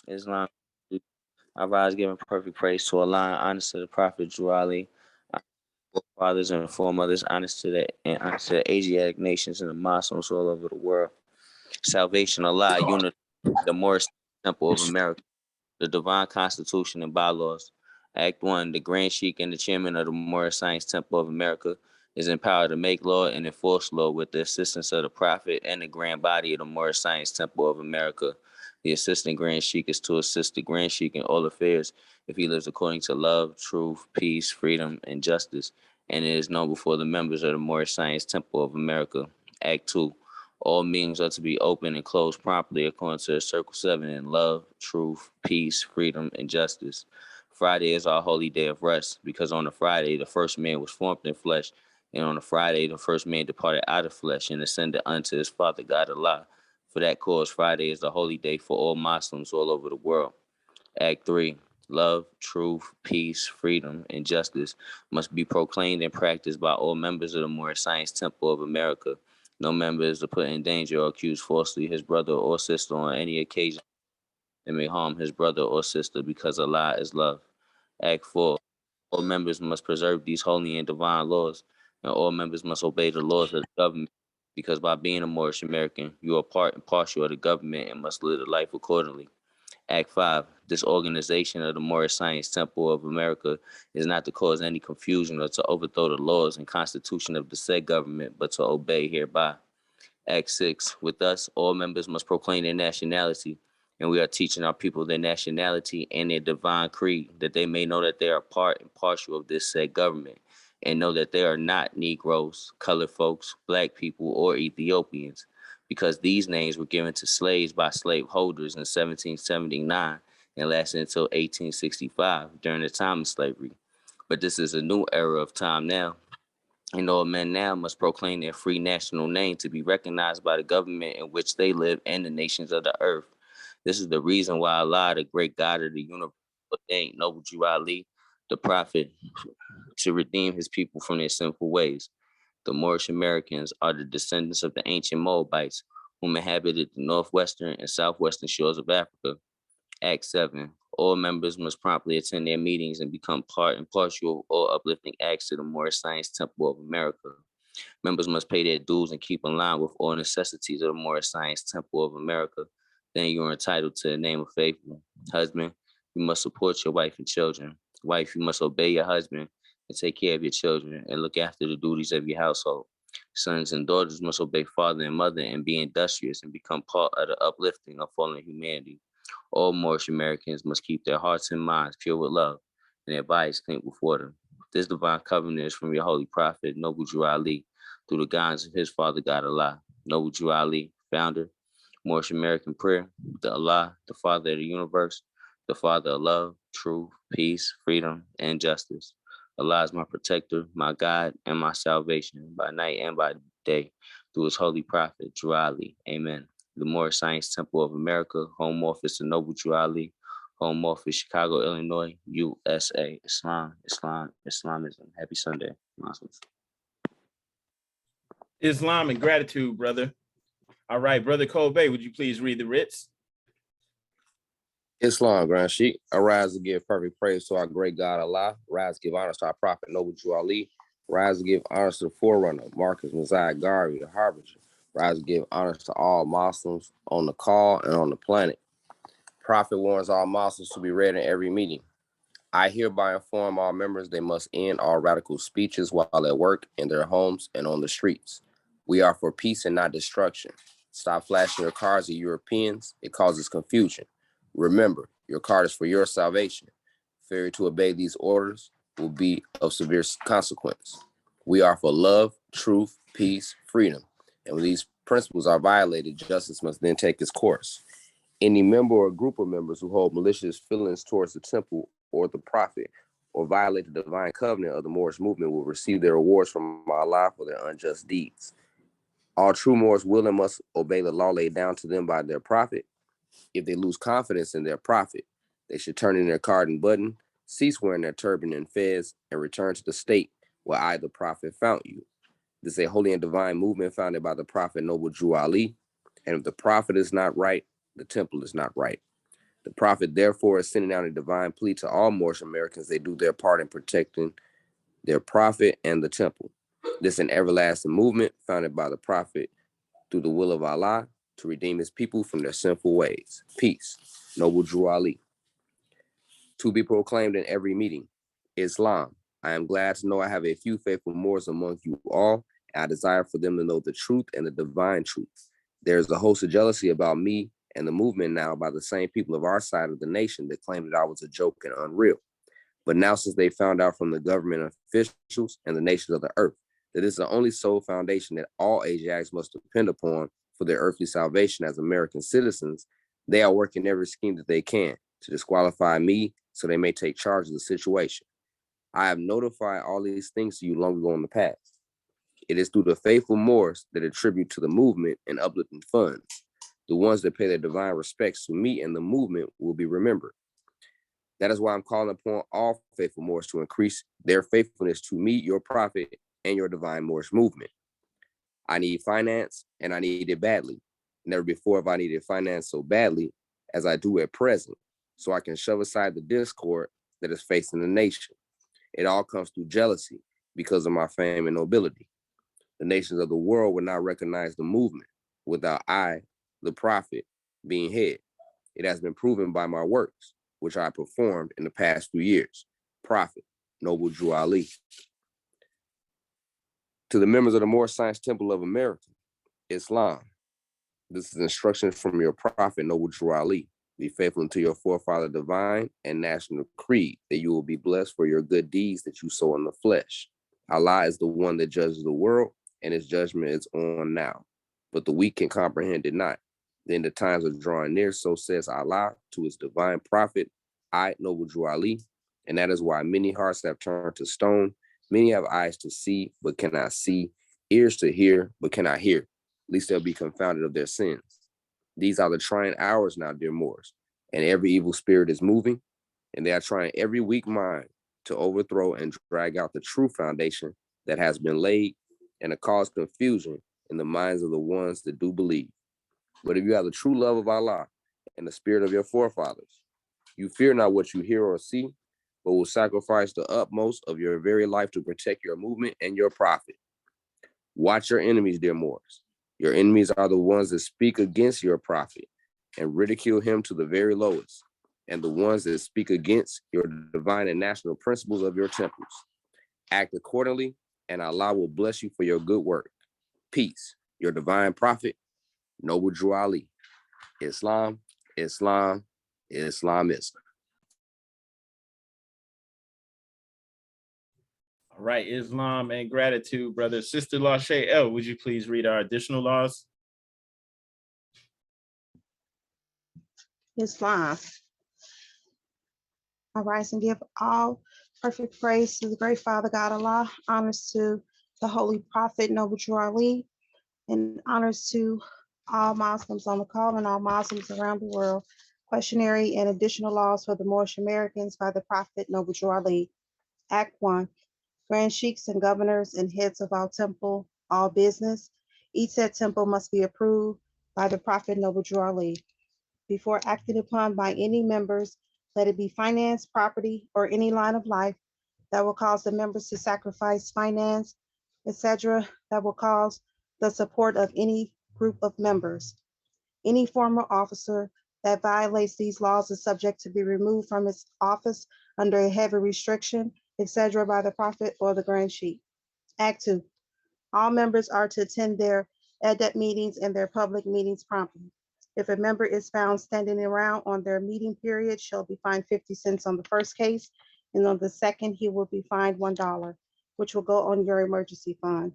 Islam. I rise giving perfect praise to Allah, honest to the Prophet Drew Ali, fathers and foremothers, honest to the Asiatic nations and the Muslims all over the world. Salvation, Allah, unity, the Moorish Temple of America, the Divine Constitution and Bylaws. Act 1. The Grand Sheik and the Chairman of the Moorish Science Temple of America is empowered to make law and enforce law with the assistance of the Prophet and the Grand Body of the Moorish Science Temple of America. The Assistant Grand Sheik is to assist the Grand Sheik in all affairs if he lives according to love, truth, peace, freedom, and justice, and it is known before the members of the Moorish Science Temple of America. Act 2. All meetings are to be open and closed promptly according to Circle 7 in love, truth, peace, freedom, and justice. Friday is our holy day of rest because on the Friday, the first man was formed in flesh, and on the Friday, the first man departed out of flesh and ascended unto his Father God Allah. For that cause, Friday is the holy day for all Muslims all over the world. Act 3. Love, truth, peace, freedom, and justice must be proclaimed and practiced by all members of the Moorish Science Temple of America. No member is to put in danger or accuse falsely his brother or sister on any occasion that may harm his brother or sister because Allah is love. Act 4. All members must preserve these holy and divine laws, and all members must obey the laws of the government because by being a Moorish American, you are part and partial of the government and must live a life accordingly. Act 5. This organization of the Moorish Science Temple of America is not to cause any confusion or to overthrow the laws and constitution of the said government, but to obey hereby. Act 6. With us, all members must proclaim their nationality, and we are teaching our people their nationality and their divine creed, that they may know that they are part and partial of this said government, and know that they are not Negroes, colored folks, black people, or Ethiopians, because these names were given to slaves by slaveholders in 1779 and lasted until 1865 during the time of slavery. But this is a new era of time now, and all men now must proclaim their free national name to be recognized by the government in which they live and the nations of the earth. This is the reason why Allah, the great God of the universe, ordained Noble Jew Ali, the prophet, to redeem his people from their sinful ways. The Moorish Americans are the descendants of the ancient Moabites, whom inhabited the northwestern and southwestern shores of Africa. Act 7. All members must promptly attend their meetings and become part and partial of all uplifting acts to the Moorish Science Temple of America. Members must pay their dues and keep in line with all necessities of the Moorish Science Temple of America. Then you are entitled to the name of faithful. Husband, you must support your wife and children. Wife, you must obey your husband and take care of your children and look after the duties of your household. Sons and daughters must obey father and mother and be industrious and become part of the uplifting of fallen humanity. All Moorish Americans must keep their hearts and minds pure with love and their bodies clean before them. This divine covenant is from your holy prophet, Noble Drew Ali, through the guidance of his father God Allah. Noble Drew Ali, founder, Moorish American prayer, the Allah, the Father of the universe, the Father of love, truth, peace, freedom, and justice. Allah is my protector, my God, and my salvation by night and by day through his holy prophet, Drew Ali. Amen. The Moorish Science Temple of America, home office of Noble Drew Ali, home office Chicago, Illinois, USA. Islam, Islam, Islamism. Happy Sunday, Muslims. Islam and gratitude, brother. All right, Brother Kobe, would you please read the writs? Islam, Grand Sheik. Arise to give perfect praise to our great God Allah. Rise to give honor to our prophet, Noble Drew Ali. Rise to give honor to the forerunner, Marcus Messiah Garvey, the harbinger. Rise to give honor to all Muslims on the call and on the planet. Prophet warns all Muslims to be read in every meeting. I hereby inform all members they must end all radical speeches while at work, in their homes, and on the streets. We are for peace and not destruction. Stop flashing your cards at Europeans. It causes confusion. Remember, your card is for your salvation. Failure to obey these orders will be of severe consequence. We are for love, truth, peace, freedom. And when these principles are violated, justice must then take its course. Any member or group of members who hold malicious feelings towards the temple or the prophet or violate the divine covenant of the Moorish movement will receive their rewards from Allah for their unjust deeds. All true Moors will and must obey the law laid down to them by their prophet. If they lose confidence in their prophet, they should turn in their card and button, cease wearing their turban and fez, and return to the state where I, the prophet, found you. This is a holy and divine movement founded by the prophet Noble Drew Ali. And if the prophet is not right, the temple is not right. The prophet therefore is sending out a divine plea to all Moorish Americans. They do their part in protecting their prophet and the temple. This is an everlasting movement founded by the prophet through the will of Allah to redeem his people from their sinful ways. Peace. Noble Drew Ali. To be proclaimed in every meeting. Islam. I am glad to know I have a few faithful Moors among you all, and I desire for them to know the truth and the divine truth. There is a host of jealousy about me and the movement now by the same people of our side of the nation that claimed that I was a joke and unreal. But now, since they found out from the government officials and the nations of the earth that this is the only sole foundation that all Asiatics must depend upon for their earthly salvation as American citizens, they are working every scheme that they can to disqualify me so they may take charge of the situation. I have notified all these things to you long ago in the past. It is through the faithful Moors that attribute to the movement and uplifting funds. The ones that pay their divine respects to me and the movement will be remembered. That is why I'm calling upon all faithful Moors to increase their faithfulness to me, your prophet, and your divine Moorish movement. I need finance, and I need it badly. Never before have I needed finance so badly as I do at present, so I can shove aside the discord that is facing the nation. It all comes through jealousy because of my fame and nobility. The nations of the world would not recognize the movement without I, the prophet, being head. It has been proven by my works, which I performed in the past few years. Prophet, Noble Drew Ali. To the members of the Moorish Science Temple of America, Islam. This is instructions from your prophet, Noble Drew Ali. Be faithful unto your forefather divine and national creed, that you will be blessed for your good deeds that you sow in the flesh. Allah is the one that judges the world, and his judgment is on now. But the weak can comprehend it not. Then the times are drawing near, so says Allah to his divine prophet, I, Noble Drew Ali, and that is why many hearts have turned to stone. Many have eyes to see, but cannot see, ears to hear, but cannot hear, lest they'll be confounded of their sins. These are the trying hours now, dear Moors, and every evil spirit is moving, and they are trying every weak mind to overthrow and drag out the true foundation that has been laid and to cause confusion in the minds of the ones that do believe. But if you have the true love of Allah and the spirit of your forefathers, you fear not what you hear or see, but will sacrifice the utmost of your very life to protect your movement and your prophet. Watch your enemies, dear Moors. Your enemies are the ones that speak against your prophet and ridicule him to the very lowest, and the ones that speak against your divine and national principles of your temples. Act accordingly, and Allah will bless you for your good work. Peace. Your divine prophet, Noble Drew Ali. Islam, Islam, Islamism. All right, Islam and gratitude, brother. Sister Lachey L, would you please read our additional laws? Islam. I rise and give all perfect praise to the great Father God Allah, honors to the Holy Prophet Noble Drew Ali, and honors to all Muslims on the call and all Muslims around the world. Questionnaire and additional laws for the Moorish Americans by the Prophet Noble Drew Ali. Act 1. Grand sheikhs and governors and heads of all temple, all business. Each said temple must be approved by the Prophet Noble Drew Ali. Before acted upon by any members, let it be finance, property, or any line of life that will cause the members to sacrifice finance, etc., that will cause the support of any group of members. Any former officer that violates these laws is subject to be removed from its office under a heavy restriction, etc., by the Prophet or the Grand Sheikh. Act 2. All members are to attend their adept meetings and their public meetings promptly. If a member is found standing around on their meeting period, shall be fined 50 cents on the first case, and on the second, he will be fined $1, which will go on your emergency fund.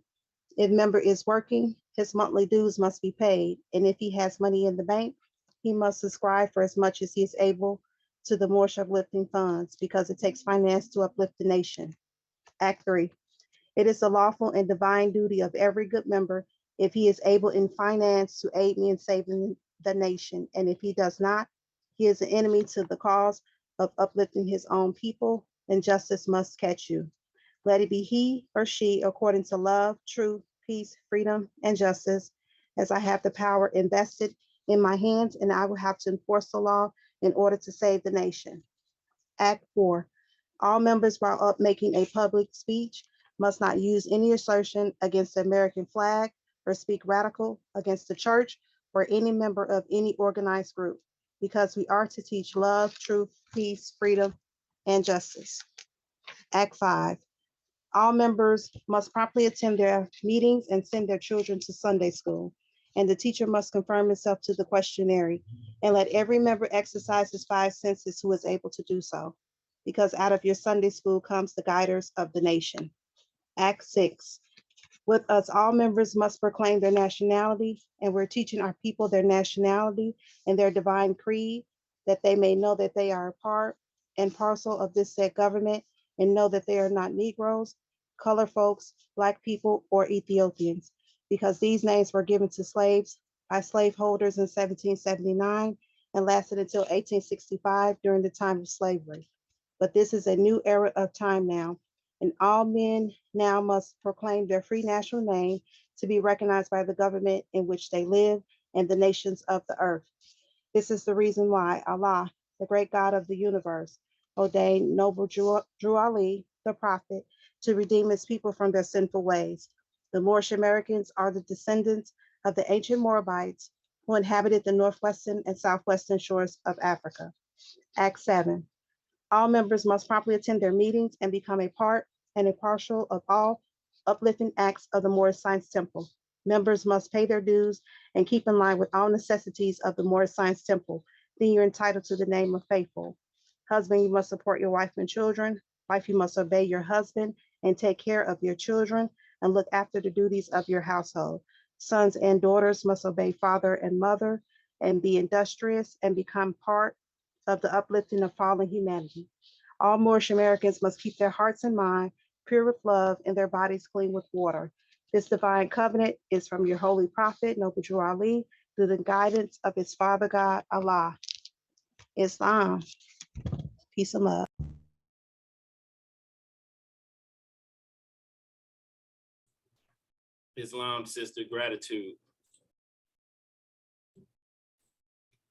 If member is working, his monthly dues must be paid, and if he has money in the bank, he must subscribe for as much as he is able to the Moorish uplifting funds, because it takes finance to uplift the nation. Act 3. It is the lawful and divine duty of every good member, if he is able in finance, to aid me in saving the nation, and if he does not, he is an enemy to the cause of uplifting his own people, and justice must catch you. Let it be he or she according to love, truth, peace, freedom, and justice, as I have the power invested in my hands, and I will have to enforce the law in order to save the nation. Act 4. All members, while up making a public speech, must not use any assertion against the American flag or speak radical against the church or any member of any organized group, because we are to teach love, truth, peace, freedom, and justice. Act 5. All members must promptly attend their meetings and send their children to Sunday school. And the teacher must confirm himself to the questionnaire. And let every member exercise his 5 senses who is able to do so. Because out of your Sunday school comes the guiders of the nation. Act 6. With us, all members must proclaim their nationality, and we're teaching our people their nationality and their divine creed, that they may know that they are a part and parcel of this said government, and know that they are not Negroes, colored folks, Black people, or Ethiopians, because these names were given to slaves by slaveholders in 1779 and lasted until 1865 during the time of slavery. But this is a new era of time now, and all men now must proclaim their free national name to be recognized by the government in which they live and the nations of the earth. This is the reason why Allah, the great God of the universe, ordained noble Drew Ali, the prophet, to redeem his people from their sinful ways. The Moorish Americans are the descendants of the ancient Moabites who inhabited the northwestern and southwestern shores of Africa. Act 7. All members must promptly attend their meetings and become a part and a partial of all uplifting acts of the Moorish Science Temple. Members must pay their dues and keep in line with all necessities of the Moorish Science Temple. Then you're entitled to the name of faithful. Husband, you must support your wife and children. Wife, you must obey your husband and take care of your children and look after the duties of your household. Sons and daughters must obey father and mother and be industrious and become part of the uplifting of fallen humanity. All Moorish Americans must keep their hearts and mind pure with love and their bodies clean with water. This divine covenant is from your holy prophet, Noble Drew Ali, through the guidance of his father God, Allah. Islam, peace and love. Islam, sister, gratitude.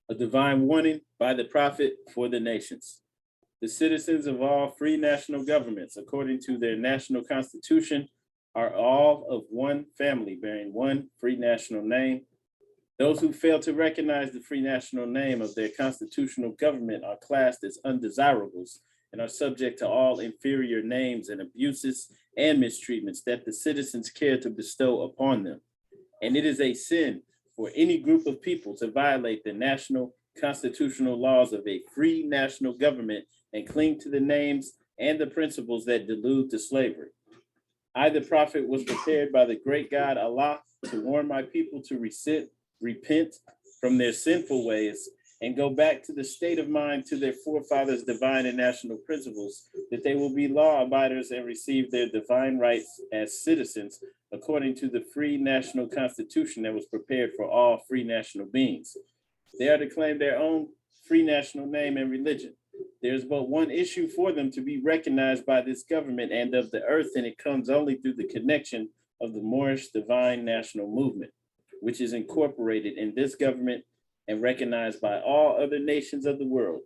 A divine warning by the prophet for the nations. The citizens of all free national governments, according to their national constitution, are all of one family bearing one free national name. Those who fail to recognize the free national name of their constitutional government are classed as undesirables and are subject to all inferior names and abuses and mistreatments that the citizens care to bestow upon them. And it is a sin for any group of people to violate the national constitutional laws of a free national government and cling to the names and the principles that delude to slavery. I, the prophet, was prepared by the great God Allah to warn my people to repent from their sinful ways and go back to the state of mind to their forefathers' divine and national principles, that they will be law abiders and receive their divine rights as citizens according to the free national constitution that was prepared for all free national beings. They are to claim their own free national name and religion. There's but one issue for them to be recognized by this government and of the earth, and it comes only through the connection of the Moorish divine national movement, which is incorporated in this government and recognized by all other nations of the world.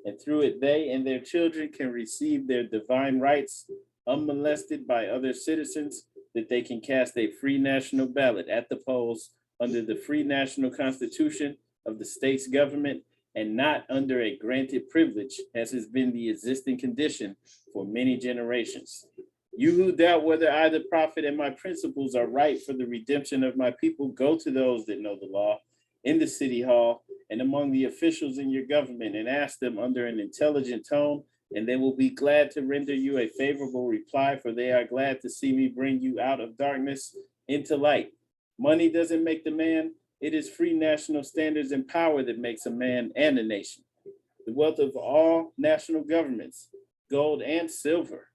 And through it, they and their children can receive their divine rights unmolested by other citizens, that they can cast a free national ballot at the polls under the free national constitution of the state's government and not under a granted privilege, as has been the existing condition for many generations. You who doubt whether I, the prophet, and my principles are right for the redemption of my people, go to those that know the law in the city hall and among the officials in your government and ask them under an intelligent tone, and they will be glad to render you a favorable reply, for they are glad to see me bring you out of darkness into light. Money doesn't make the man. It is free national standards and power that makes a man and a nation. The wealth of all national governments, gold and silver,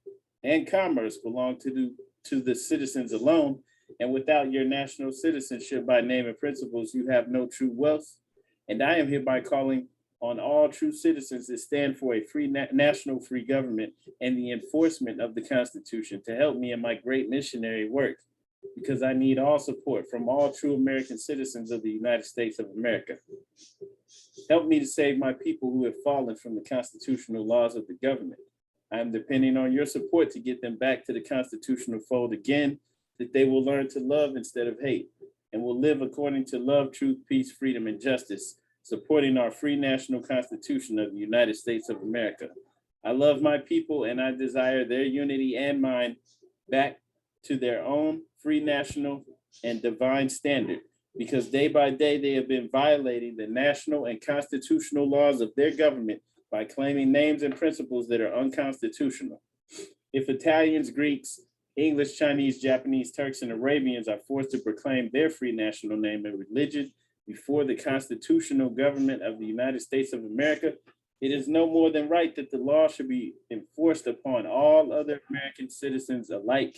and commerce belong to the citizens alone, and without your national citizenship by name and principles, you have no true wealth. And I am hereby calling on all true citizens that stand for a free national free government and the enforcement of the Constitution to help me in my great missionary work. because I need all support from all true American citizens of the United States of America. Help me to save my people who have fallen from the constitutional laws of the government. I am depending on your support to get them back to the constitutional fold again, that they will learn to love instead of hate, and will live according to love, truth, peace, freedom, and justice, supporting our free national constitution of the United States of America. I love my people and I desire their unity and mine back to their own free national and divine standard, because day by day they have been violating the national and constitutional laws of their government by claiming names and principles that are unconstitutional. If Italians, Greeks, English, Chinese, Japanese, Turks, and Arabians are forced to proclaim their free national name and religion before the constitutional government of the United States of America, it is no more than right that the law should be enforced upon all other American citizens alike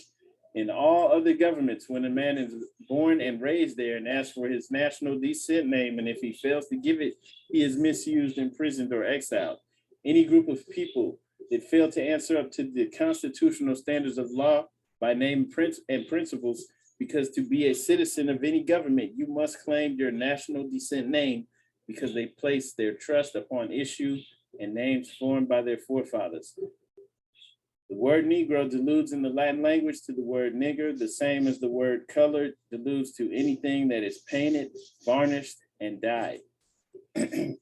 in all other governments when a man is born and raised there and asks for his national descent name, and if he fails to give it, he is misused, imprisoned, or exiled. Any group of people that fail to answer up to the constitutional standards of law by name and principles, because to be a citizen of any government, you must claim your national descent name, because they place their trust upon issue and names formed by their forefathers. The word Negro deludes in the Latin language to the word nigger, the same as the word colored deludes to anything that is painted, varnished, and dyed. And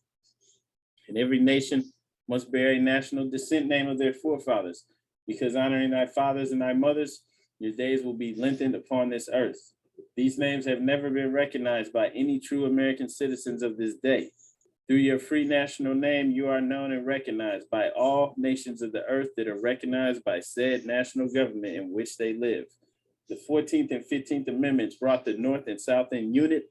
every nation must bear a national descent name of their forefathers, because honoring thy fathers and thy mothers, your days will be lengthened upon this earth. These names have never been recognized by any true American citizens of this day. Through your free national name, you are known and recognized by all nations of the earth that are recognized by said national government in which they live. The 14th and 15th Amendments brought the North and South in unit,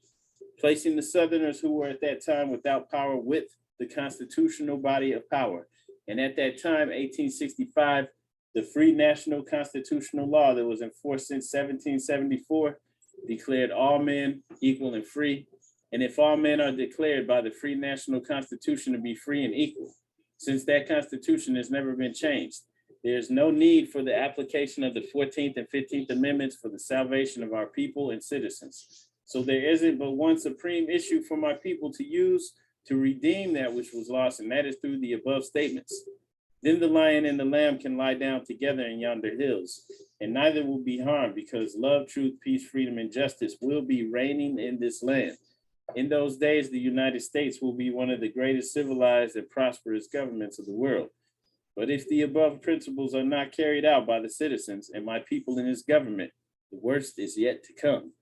placing the Southerners who were at that time without power with the constitutional body of power. And at that time, 1865, the free national constitutional law that was enforced since 1774 declared all men equal and free. And if all men are declared by the free national constitution to be free and equal, since that constitution has never been changed, there's no need for the application of the 14th and 15th Amendments for the salvation of our people and citizens. So there isn't but one supreme issue for my people to use to redeem that which was lost, and that is through the above statements. Then the lion and the lamb can lie down together in yonder hills, and neither will be harmed, because love, truth, peace, freedom, and justice will be reigning in this land. In those days, the United States will be one of the greatest civilized and prosperous governments of the world. But if the above principles are not carried out by the citizens and my people in this government, the worst is yet to come,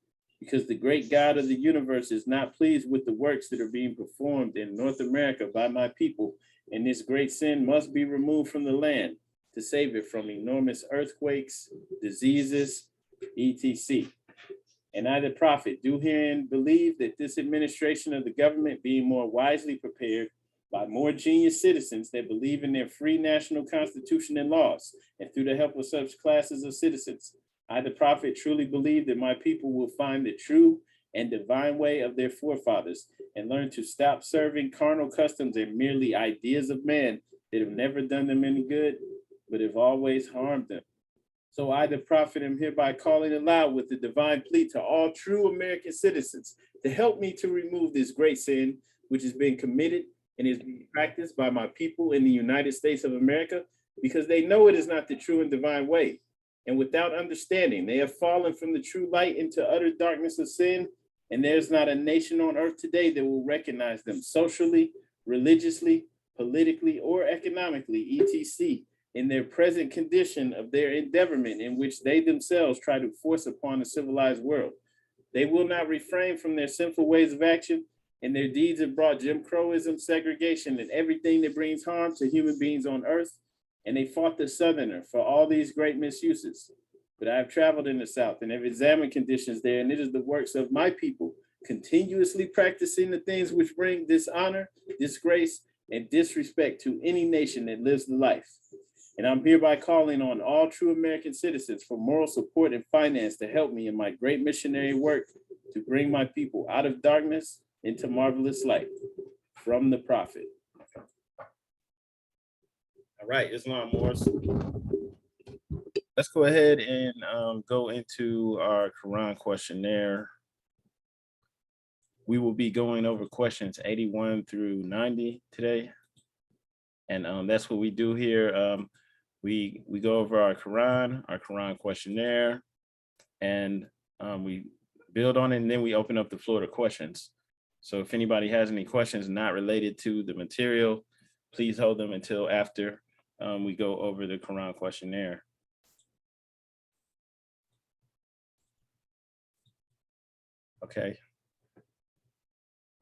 because the great God of the universe is not pleased with the works that are being performed in North America by my people, and this great sin must be removed from the land to save it from enormous earthquakes, diseases, etc. And I, the prophet, do herein believe that this administration of the government, being more wisely prepared by more genius citizens that believe in their free national constitution and laws, and through the help of such classes of citizens, I, the prophet, truly believe that my people will find the true and divine way of their forefathers and learn to stop serving carnal customs and merely ideas of man that have never done them any good, but have always harmed them. So I, the prophet, am hereby calling aloud with the divine plea to all true American citizens to help me to remove this great sin, which has been committed and is being practiced by my people in the United States of America, because they know it is not the true and divine way. And without understanding, they have fallen from the true light into utter darkness of sin. And there's not a nation on earth today that will recognize them socially, religiously, politically, or economically, etc., in their present condition of their endeavorment in which they themselves try to force upon the civilized world. They will not refrain from their sinful ways of action, and their deeds have brought Jim Crowism, segregation, and everything that brings harm to human beings on earth. And they fought the Southerner for all these great misuses. But I have traveled in the South and have examined conditions there, and it is the works of my people continuously practicing the things which bring dishonor, disgrace, and disrespect to any nation that lives the life. And I'm hereby calling on all true American citizens for moral support and finance to help me in my great missionary work to bring my people out of darkness into marvelous light. From the prophet. All right, Islam Moors. Let's go ahead and go into our Koran questionnaire. We will be going over questions 81 through 90 today. And that's what we do here. We go over our Koran questionnaire, and we build on it, and then we open up the floor to questions. So if anybody has any questions not related to the material, please hold them until after we go over the Koran questionnaire. Okay.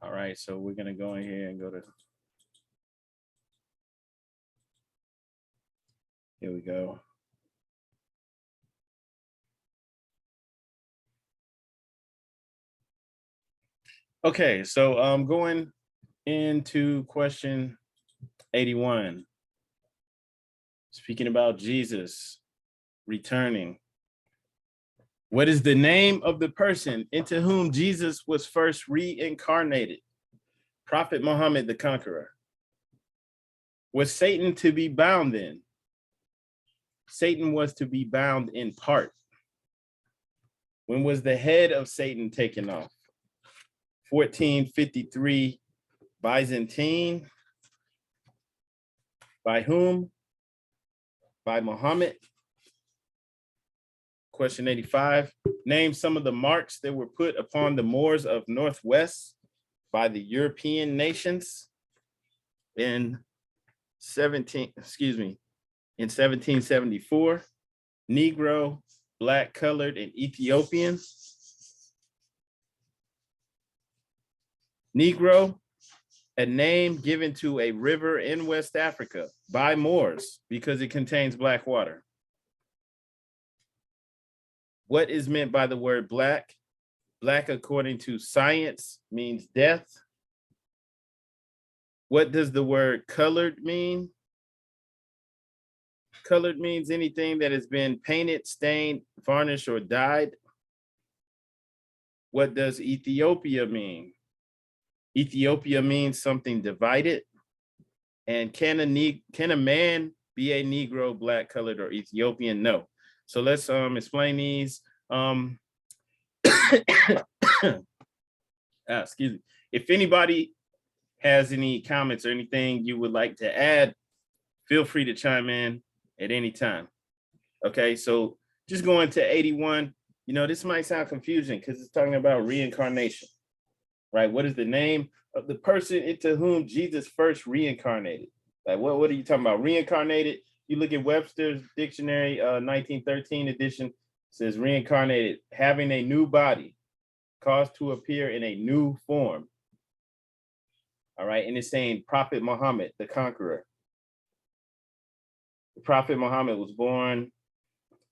All right, so we're gonna go in here and go to, here we go. Okay, so going into question 81, speaking about Jesus returning. What is the name of the person into whom Jesus was first reincarnated? Prophet Muhammad the Conqueror. Was Satan to be bound then? Satan was to be bound in part. When was the head of Satan taken off? 1453 Byzantine. By whom? By Muhammad. Question 85, name some of the marks that were put upon the Moors of Northwest by the European nations in 1774, Negro, Black, Colored, and Ethiopian. Negro, a name given to a river in West Africa by Moors because it contains black water. What is meant by the word black? Black, according to science, means death. What does the word colored mean? Colored means anything that has been painted, stained, varnished, or dyed. What does Ethiopia mean? Ethiopia means something divided. And can a man be a Negro, black, colored, or Ethiopian? No. So let's explain these. Excuse me. If anybody has any comments or anything you would like to add, feel free to chime in at any time. Okay, so just going to 81, you know, this might sound confusing because it's talking about reincarnation, right? What is the name of the person into whom Jesus first reincarnated? Like, what are you talking about? Reincarnated? You look at Webster's dictionary, 1913 edition, says reincarnated, having a new body, caused to appear in a new form. All right, and it's saying Prophet Muhammad, the Conqueror. The Prophet Muhammad was born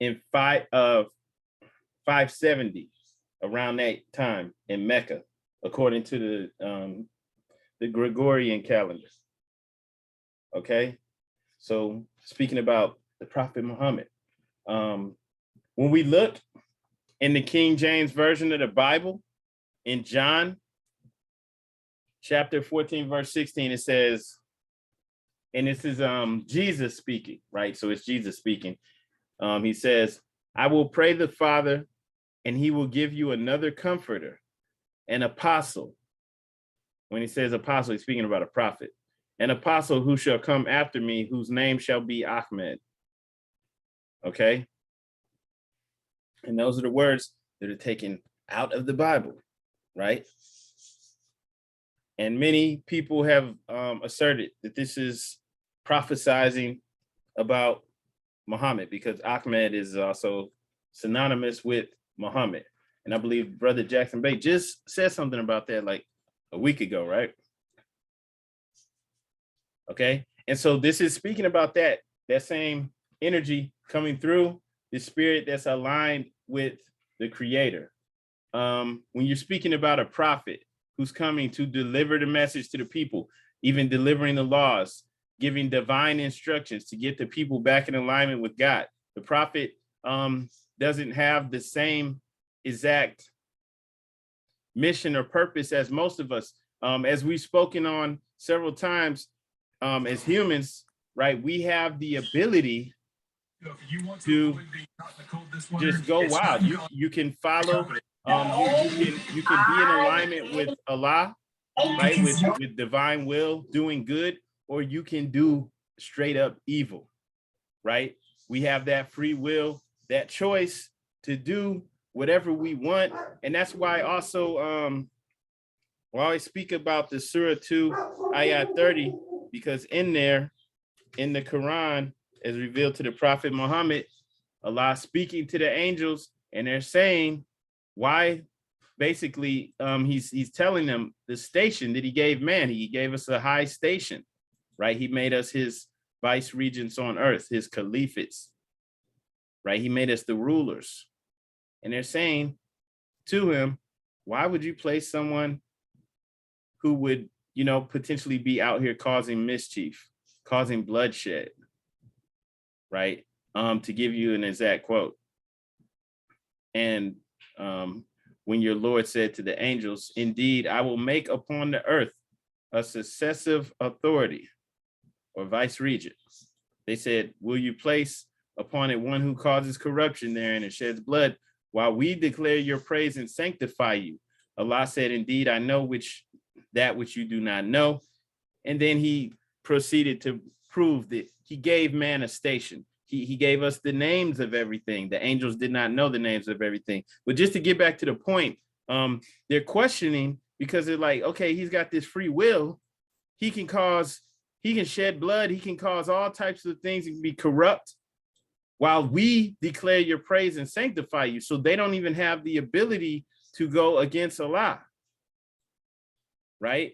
in 570, around that time in Mecca, according to the Gregorian calendar. Okay, so speaking about the Prophet Muhammad, when we look in the King James Version of the Bible, in John chapter 14, verse 16, it says, and this is Jesus speaking, right? So it's Jesus speaking. He says, I will pray the Father, and he will give you another comforter, an apostle. When he says apostle, he's speaking about a prophet. An apostle who shall come after me, whose name shall be Ahmed. Okay? And those are the words that are taken out of the Bible, right? And many people have asserted that this is prophesizing about Muhammad, because Ahmed is also synonymous with Muhammad. And I believe Brother Jackson Bate just said something about that like a week ago, right? Okay, and so this is speaking about that same energy coming through, the spirit that's aligned with the Creator. When you're speaking about a prophet who's coming to deliver the message to the people, even delivering the laws, giving divine instructions to get the people back in alignment with God, the prophet doesn't have the same exact mission or purpose as most of us. As we've spoken on several times, as humans, right, we have the ability to just go wild. You can follow, you can be in alignment with Allah, right? With divine will, doing good, or you can do straight up evil, right? We have that free will, that choice to do whatever we want. And that's why also we always speak about the Surah 2, Ayat 30, because in there, in the Quran, as revealed to the Prophet Muhammad, Allah speaking to the angels, and they're saying why, basically, he's telling them the station that he gave man. He gave us a high station, right? He made us his vice regents on earth, his caliphates, right? He made us the rulers. And they're saying to him, why would you place someone who would, potentially be out here causing mischief, causing bloodshed, right? To give you an exact quote. And when your Lord said to the angels, indeed, I will make upon the earth a successive authority or vice regent. They said, will you place upon it one who causes corruption therein and sheds blood while we declare your praise and sanctify you? Allah said, indeed, I know that which you do not know. And then he proceeded to prove that he gave man a station. He gave us the names of everything. The angels did not know the names of everything. But just to get back to the point, they're questioning because they're like, okay, he's got this free will. He can shed blood. He can cause all types of things. He can be corrupt while we declare your praise and sanctify you. So they don't even have the ability to go against Allah, right?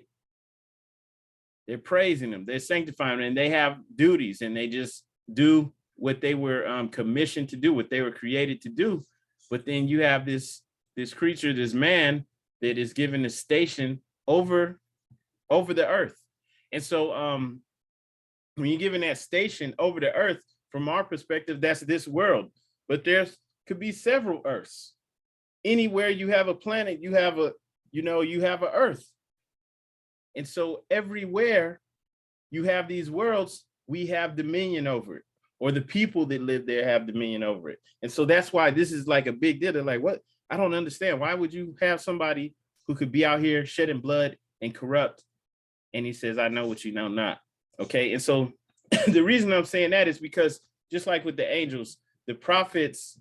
They're praising him. They're sanctifying him, and they have duties, and they just do what they were commissioned to do, what they were created to do. But then you have this creature, this man that is given a station over the earth. And so when you're given that station over the earth, from our perspective, that's this world. But there could be several earths. Anywhere you have a planet, you have a earth. And so everywhere you have these worlds, we have dominion over it, or the people that live there have dominion over it. And so that's why this is like a big deal. They're like, what? I don't understand. Why would you have somebody who could be out here shedding blood and corrupt? And he says, I know what you know not. Okay. And so the reason I'm saying that is because just like with the angels, the prophets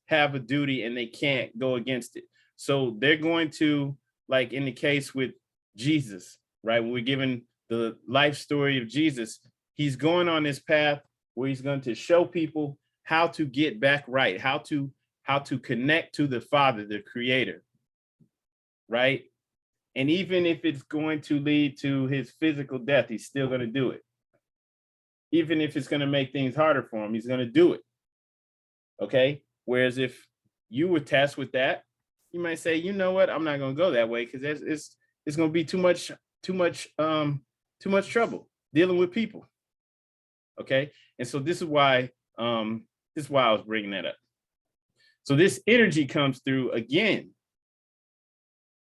have a duty and they can't go against it. So they're going to, like in the case with Jesus, right? When we're given the life story of Jesus, he's going on this path where he's going to show people how to get back right, how to connect to the Father, the Creator, right? And even if it's going to lead to his physical death, he's still going to do it. Even if it's going to make things harder for him, he's going to do it. Okay? Whereas if you were tasked with that, you might say, you know what, I'm not going to go that way because it's going to be too much trouble dealing with people. Okay? And so this is why I was bringing that up. So this energy comes through again,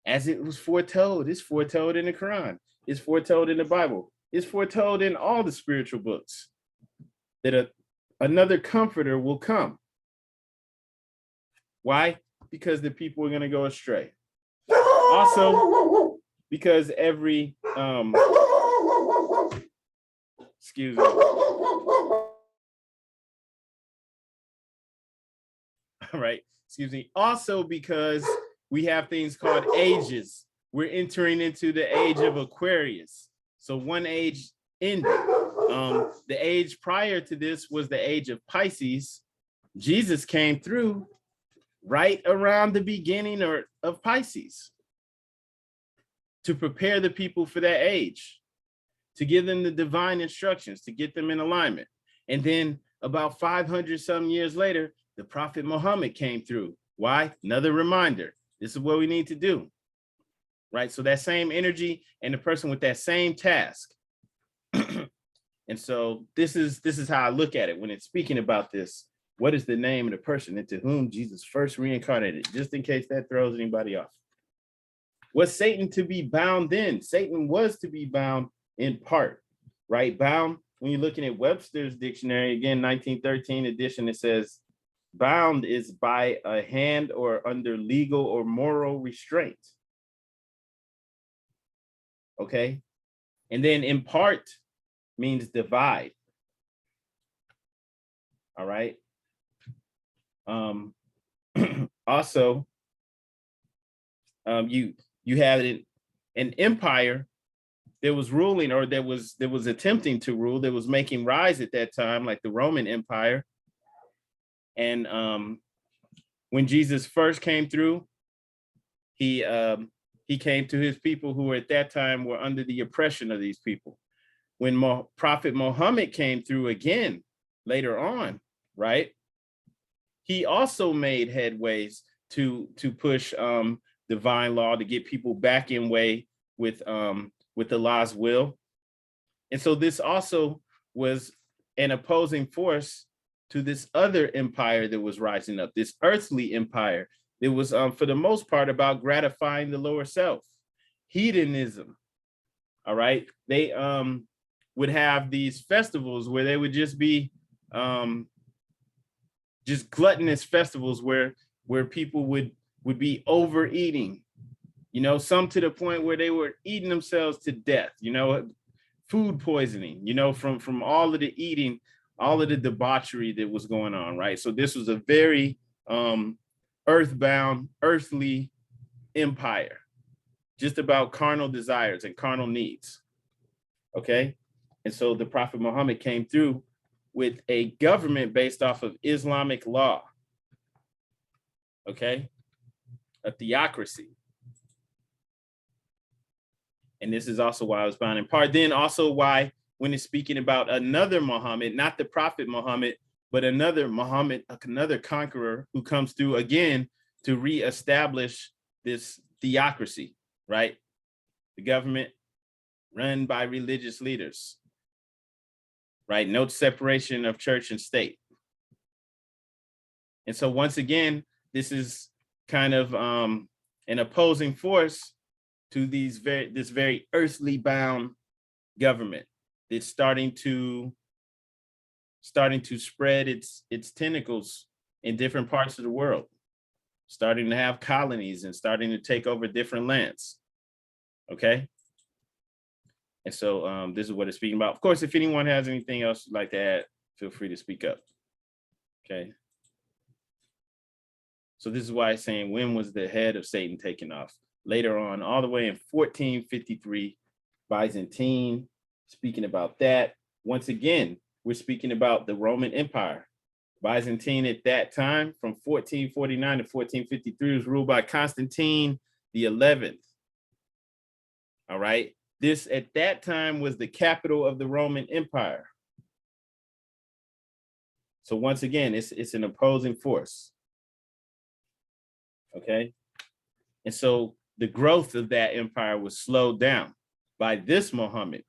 as it was foretold. It's foretold in the Quran. It's foretold in the Bible. It's foretold in all the spiritual books that another comforter will come. Why? Because the people are going to go astray. Also, because every excuse me. All right, excuse me. Also, because we have things called ages. We're entering into the age of Aquarius. So one age ended. The age prior to this was the age of Pisces. Jesus came through right around the beginning of Pisces to prepare the people for that age, to give them the divine instructions, to get them in alignment. And then about 500 some years later, the Prophet Muhammad came through. Why? Another reminder. This is what we need to do. Right? So that same energy and the person with that same task. And so this is how I look at it when it's speaking about this. What is the name of the person into whom Jesus first reincarnated? Just in case that throws anybody off. Was Satan to be bound then? Satan was to be bound in part, right? Bound when you're looking at Webster's dictionary, again, 1913 edition, it says, bound is by a hand or under legal or moral restraint. Okay. And then impart means divide. All right. Also, you had an empire that was ruling, or that was attempting to rule, that was making rise at that time, like the Roman Empire. And when Jesus first came through, he came to his people who were at that time were under the oppression of these people. When Prophet Muhammad came through again later on, right? He also made headways to push divine law, to get people back in way with Allah's will. And so this also was an opposing force to this other empire that was rising up, this earthly empire. It was for the most part about gratifying the lower self, hedonism. All right. They would have these festivals where they would just be just gluttonous festivals where people would be overeating, you know, some to the point where they were eating themselves to death, you know, food poisoning, you know, from all of the eating, all of the debauchery that was going on, right? So this was a very earthbound, earthly empire, just about carnal desires and carnal needs, okay? And so the Prophet Muhammad came through with a government based off of Islamic law, okay? A theocracy. And this is also why I was bound in part. Then also why, when it's speaking about another Muhammad, not the Prophet Muhammad, but another Muhammad, another conqueror who comes through again to reestablish this theocracy, right? The government run by religious leaders, right? No separation of church and state. And so once again, this is kind of an opposing force to this very earthly bound government that's starting to spread its tentacles in different parts of the world, starting to have colonies and starting to take over different lands. Okay. And so this is what it's speaking about. Of course, if anyone has anything else you'd like to add, feel free to speak up. Okay. So this is why it's saying, when was the head of Satan taken off? Later on, all the way in 1453, Byzantine, speaking about that. Once again, we're speaking about the Roman Empire. Byzantine at that time, from 1449 to 1453, was ruled by Constantine the 11th. All right. This at that time was the capital of the Roman Empire. So once again, it's an opposing force. Okay. And so the growth of that empire was slowed down by this Muhammad.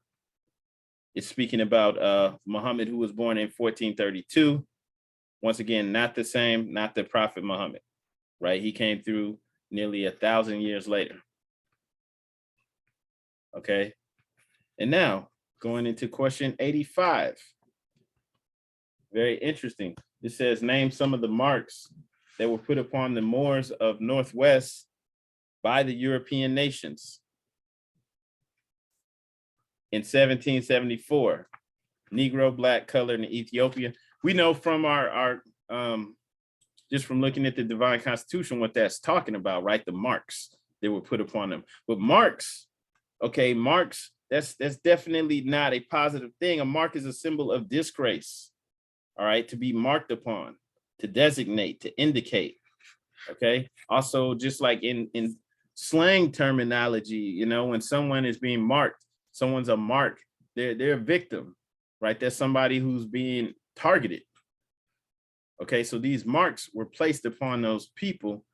It's speaking about Muhammad, who was born in 1432. Once again, not the same, not the Prophet Muhammad, right? He came through nearly 1,000 years later. Okay. And now going into question 85. Very interesting. It says, name some of the marks that were put upon the Moors of Northwest by the European nations. In 1774, Negro, black, colored, and Ethiopian. We know from our just from looking at the Divine Constitution what that's talking about, right? The marks that were put upon them. But marks, okay, marks, that's definitely not a positive thing. A mark is a symbol of disgrace, all right, to be marked upon, to designate, to indicate, okay? Also, just like in slang terminology, you know, when someone is being marked, someone's a mark, they're a victim, right? That's somebody who's being targeted. Okay, so these marks were placed upon those people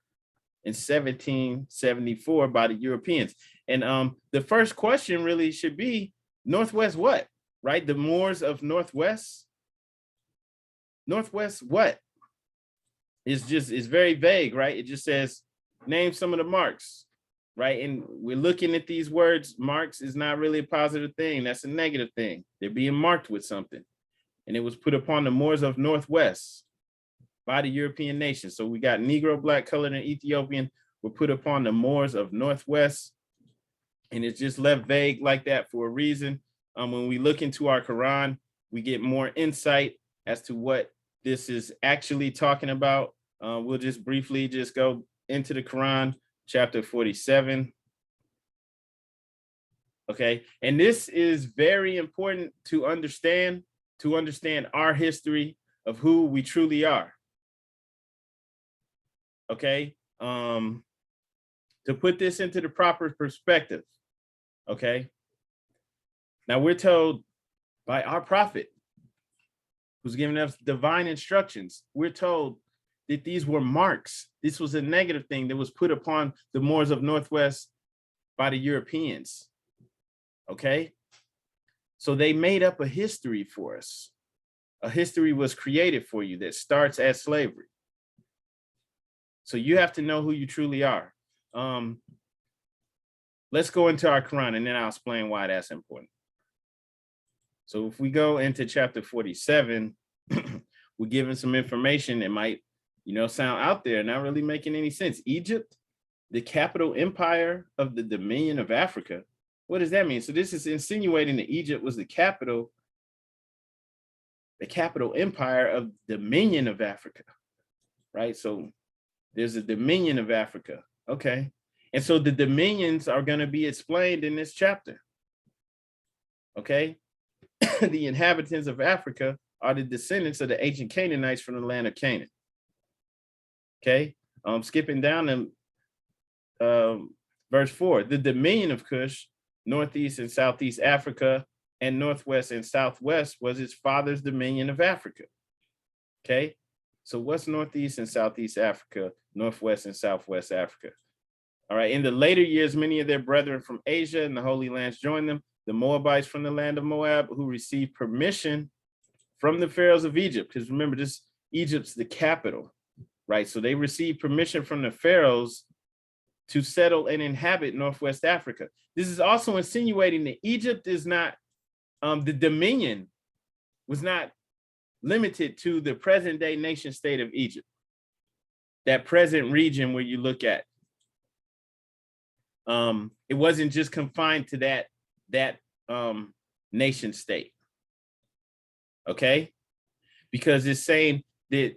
in 1774 by the Europeans. And the first question really should be, Northwest what, right? The Moors of Northwest? Northwest what? It's very vague, right? It just says, name some of the marks. right? And we're looking at these words. Marks is not really a positive thing. That's a negative thing. They're being marked with something. And it was put upon the Moors of Northwest by the European nations. So we got Negro, black, colored, and Ethiopian were put upon the Moors of Northwest. And it's just left vague like that for a reason. When we look into our Quran, we get more insight as to what this is actually talking about. We'll just briefly just go into the Quran, chapter 47. Okay, and this is very important to understand our history of who we truly are. Okay, to put this into the proper perspective. Okay, now we're told by our prophet, who's giving us divine instructions, we're told that these were marks. This was a negative thing that was put upon the Moors of Northwest by the Europeans. Okay, so they made up a history for us. A history was created for you that starts at slavery. So you have to know who you truly are. Let's go into our Quran and then I'll explain why that's important. So if we go into chapter 47, we're given some information that might, sound out there, not really making any sense. Egypt, the capital empire of the Dominion of Africa. What does that mean? So this is insinuating that Egypt was the capital empire of the Dominion of Africa, right? So there's a Dominion of Africa. Okay. And so the dominions are going to be explained in this chapter. Okay. The inhabitants of Africa are the descendants of the ancient Canaanites from the land of Canaan. Okay. Skipping down to verse 4, the dominion of Cush, northeast and southeast Africa, and northwest and southwest was his father's dominion of Africa. Okay. So what's northeast and southeast Africa, northwest and southwest Africa? All right. In the later years, many of their brethren from Asia and the Holy Lands joined them. The Moabites from the land of Moab, who received permission from the pharaohs of Egypt. Because remember, Egypt's the capital, right? So they received permission from the pharaohs to settle and inhabit Northwest Africa. This is also insinuating that Egypt is not, the dominion was not limited to the present day nation state of Egypt. That present region where you look at, it wasn't just confined to that nation state. Okay, because it's saying that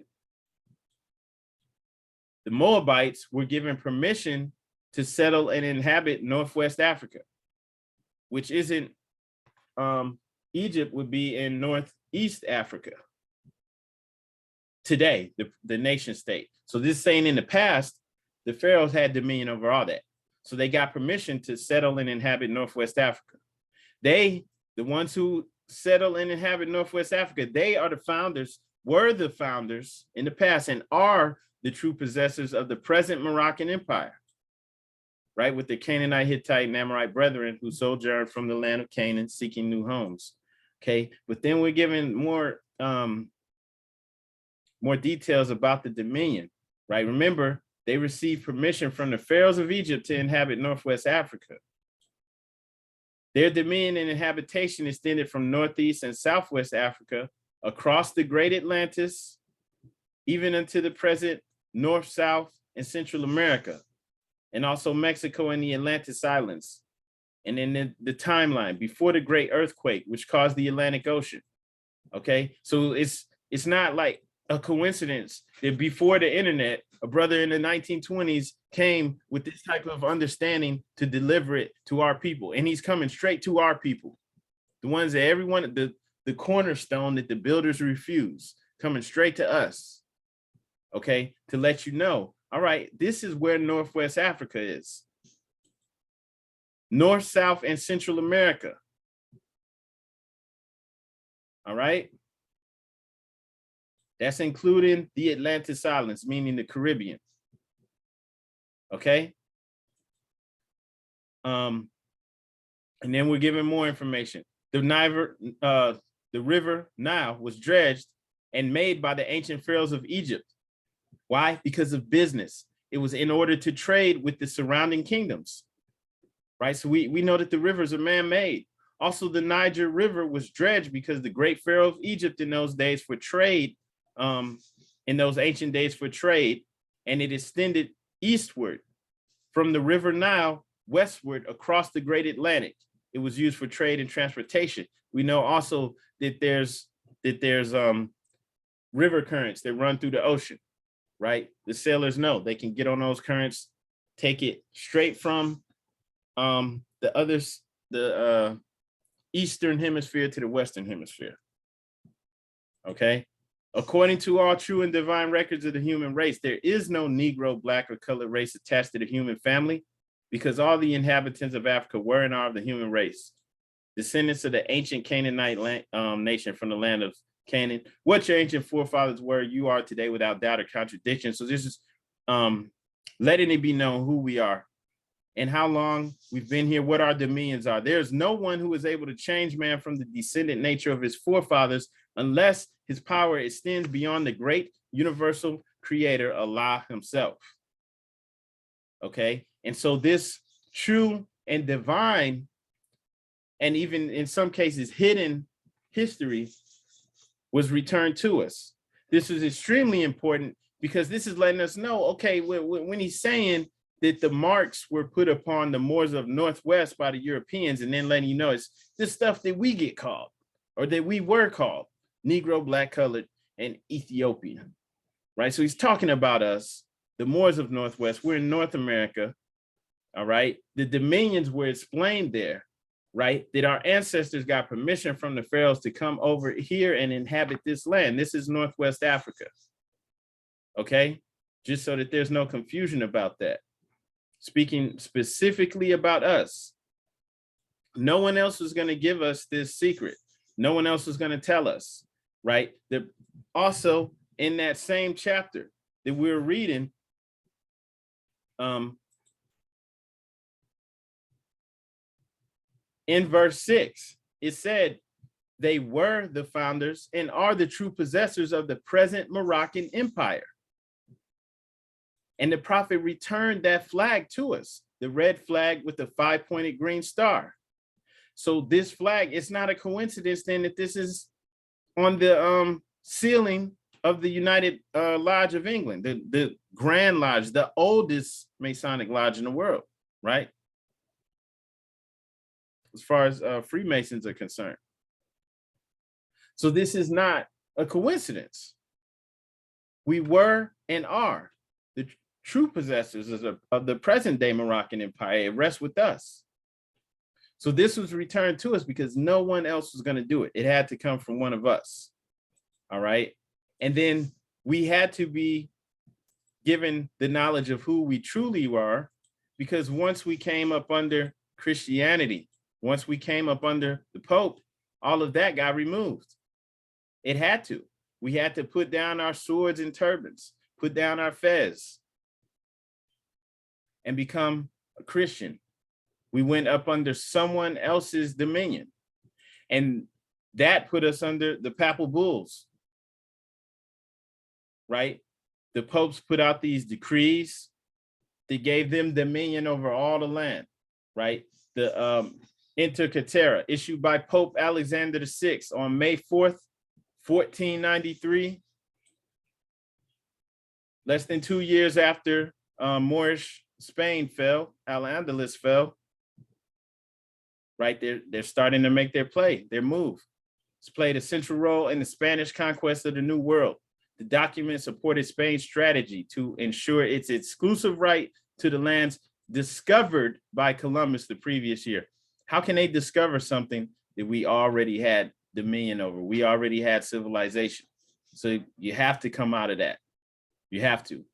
the Moabites were given permission to settle and inhabit Northwest Africa, which isn't, Egypt would be in Northeast Africa today, the nation state. So this is saying in the past, the pharaohs had dominion over all that. So they got permission to settle and inhabit Northwest Africa. The ones who settle and inhabit Northwest Africa, they are the founders, were the founders in the past, and are the true possessors of the present Moroccan Empire, right? With the Canaanite, Hittite, and Amorite brethren who sojourned from the land of Canaan seeking new homes. Okay, but then we're given more details about the dominion, right? Remember, they received permission from the pharaohs of Egypt to inhabit Northwest Africa. Their dominion and habitation extended from Northeast and Southwest Africa across the Great Atlantis, even into the present North, South, and Central America, and also Mexico and the Atlantis Islands. And in the timeline before the Great Earthquake, which caused the Atlantic Ocean. Okay, so it's not like a coincidence that before the internet, a brother in the 1920s came with this type of understanding to deliver it to our people. And he's coming straight to our people. The ones that everyone, the cornerstone that the builders refuse, coming straight to us. Okay, to let you know, all right, this is where Northwest Africa is. North, South, and Central America. All right. That's including the Atlantis Islands, meaning the Caribbean. Okay. And then we're given more information. The river Nile was dredged and made by the ancient pharaohs of Egypt. Why? Because of business. It was in order to trade with the surrounding kingdoms, right? So we know that the rivers are man-made. Also, the Niger River was dredged because the great Pharaoh of Egypt in those days for trade, in those ancient days for trade, and it extended eastward from the River Nile westward across the Great Atlantic. It was used for trade and transportation. We know also that there's river currents that run through the ocean, right? The sailors know they can get on those currents, take it straight from the Eastern Hemisphere to the Western Hemisphere, okay? According to all true and divine records of the human race, there is no Negro, Black, or colored race attached to the human family because all the inhabitants of Africa were and are of the human race, descendants of the ancient Canaanite nation from the land of Canaan. What your ancient forefathers were, you are today without doubt or contradiction. So this is letting it be known who we are and how long we've been here, what our dominions are. There's no one who is able to change man from the descendant nature of his forefathers unless his power extends beyond the great universal creator, Allah himself. Okay, and so this true and divine, and even in some cases hidden history was returned to us. This is extremely important because this is letting us know, okay, when he's saying that the marks were put upon the Moors of Northwest by the Europeans, and then letting you know it's this stuff that we get called, or that we were called, Negro, Black, colored, and Ethiopian, right? So he's talking about us, the Moors of Northwest. We're in North America, all right? The dominions were explained there, right? That our ancestors got permission from the pharaohs to come over here and inhabit this land. This is Northwest Africa, okay? Just so that there's no confusion about that. Speaking specifically about us, no one else is going to give us this secret. No one else is going to tell us, right? Also, in that same chapter that we're reading, in verse 6, it said, they were the founders and are the true possessors of the present Moroccan Empire. And the prophet returned that flag to us, the red flag with the 5-pointed green star. So this flag, it's not a coincidence then that this is on the ceiling of the United Lodge of England, the Grand Lodge, the oldest Masonic lodge in the world, right? As far as Freemasons are concerned. So this is not a coincidence. We were and are the true possessors of the present day Moroccan Empire. It rests with us. So this was returned to us because no one else was going to do it. It had to come from one of us. All right. And then we had to be given the knowledge of who we truly were, because once we came up under Christianity, once we came up under the Pope, all of that got removed. It had to. We had to put down our swords and turbans, put down our fez, and become a Christian. We went up under someone else's dominion. And that put us under the papal bulls, right? The popes put out these decrees that gave them dominion over all the land, right? The Inter Caetera, issued by Pope Alexander VI on May 4th, 1493, less than 2 years after Moorish Spain fell, Al-Andalus fell, right? They're starting to make their move. It's played a central role in the Spanish conquest of the New World. The document supported Spain's strategy to ensure its exclusive right to the lands discovered by Columbus the previous year. How can they discover something that we already had dominion over? We already had civilization. So you have to come out of that. You have to,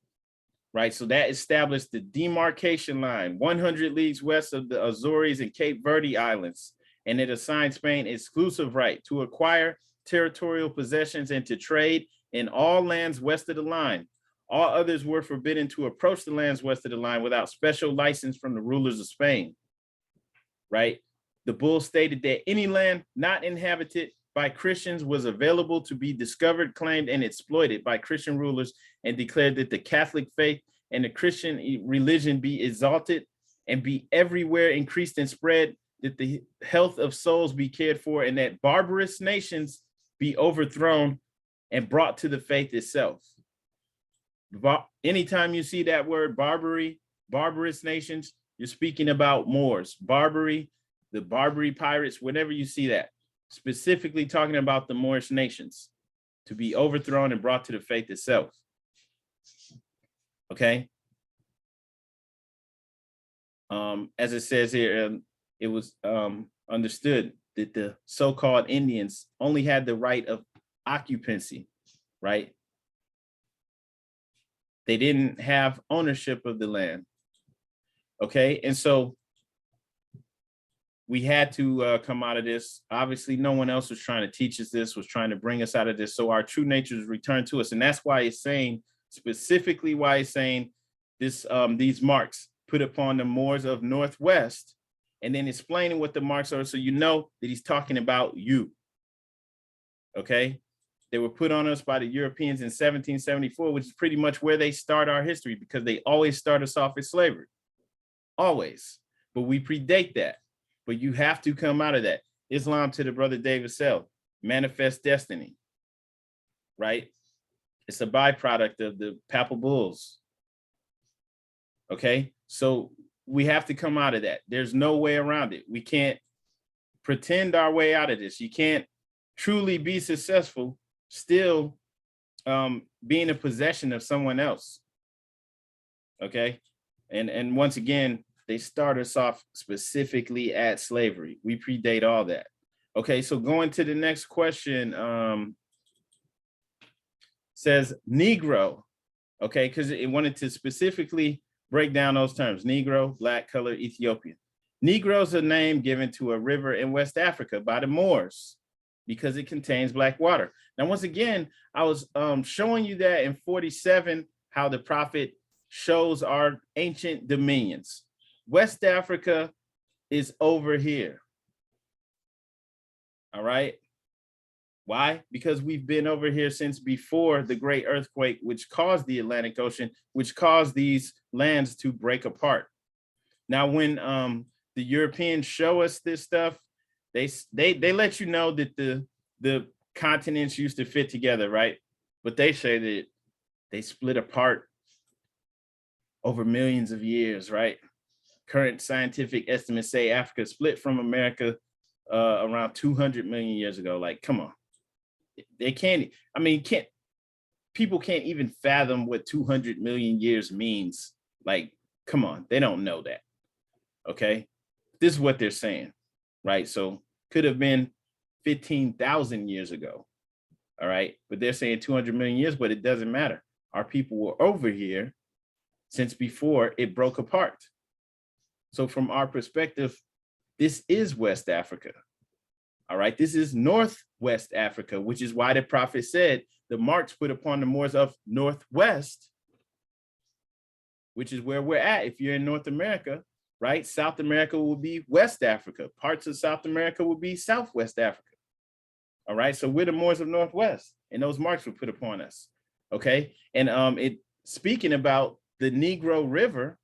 right? So that established the demarcation line 100 leagues west of the Azores and Cape Verde Islands. And it assigned Spain exclusive right to acquire territorial possessions and to trade in all lands west of the line. All others were forbidden to approach the lands west of the line without special license from the rulers of Spain, right? The bull stated that any land not inhabited by Christians was available to be discovered, claimed, and exploited by Christian rulers, and declared that the Catholic faith and the Christian religion be exalted and be everywhere increased and spread, that the health of souls be cared for, and that barbarous nations be overthrown and brought to the faith itself. Anytime you see that word barbarous nations, you're speaking about Moors, Barbary, the Barbary pirates, whenever you see that, specifically talking about the Moorish nations to be overthrown and brought to the faith itself. Okay. As it says here, it was understood that the so-called Indians only had the right of occupancy, right? They didn't have ownership of the land. Okay, and so we had to come out of this. Obviously, no one else was trying to teach us this, was trying to bring us out of this. So our true nature is returned to us. And that's why it's saying, specifically why it's saying this, these marks put upon the Moors of Northwest, and then explaining what the marks are, so you know that he's talking about you. Okay, they were put on us by the Europeans in 1774, which is pretty much where they start our history, because they always start us off as slavery. Always. But we predate that. But you have to come out of that. Islam, to the brother David Sell, manifest destiny, right? It's a byproduct of the papal bulls. Okay, so we have to come out of that. There's no way around it. We can't pretend our way out of this. You can't truly be successful still being a possession of someone else. Okay, and once again, they start us off specifically at slavery. We predate all that. Okay, so going to the next question, says Negro, okay, because it wanted to specifically break down those terms: Negro, black, color, Ethiopian. Negro is a name given to a river in West Africa by the Moors because it contains black water. Now, once again, I was showing you that in 47, how the prophet shows our ancient dominions. West Africa is over here. All right. Why? Because we've been over here since before the great earthquake, which caused the Atlantic Ocean, which caused these lands to break apart. Now, when the Europeans show us this stuff, they let you know that the continents used to fit together, right? But they say that they split apart over millions of years, right? Current scientific estimates say Africa split from America around 200 million years ago. Like, come on. They can't, I mean, people can't even fathom what 200 million years means. Like, come on, they don't know that. Okay, this is what they're saying, right? So could have been 15,000 years ago. All right, but they're saying 200 million years, but it doesn't matter. Our people were over here since before it broke apart. So from our perspective, this is West Africa. All right, this is Northwest Africa, which is why the prophet said the marks put upon the Moors of Northwest, which is where we're at. If you're in North America, right, South America will be West Africa. Parts of South America will be Southwest Africa. All right, so we're the Moors of Northwest, and those marks were put upon us. Okay, and it speaking about the Negro River,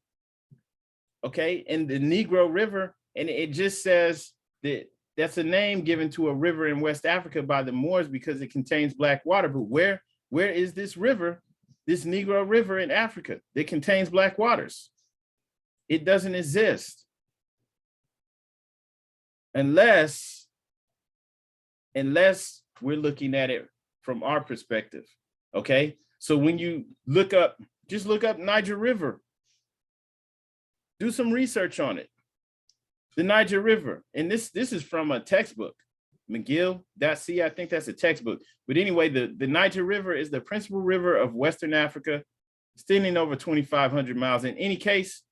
okay, and the Negro River, and it just says that that's a name given to a river in West Africa by the Moors because it contains black water. But where is this river, this Negro River in Africa that contains black waters? It doesn't exist unless we're looking at it from our perspective. Okay, so when you look up, just look up Niger River. Do some research on it. The Niger River, and this is from a textbook, McGill.c, I think that's a textbook. But anyway, the Niger River is the principal river of Western Africa, extending over 2,500 miles. In any case,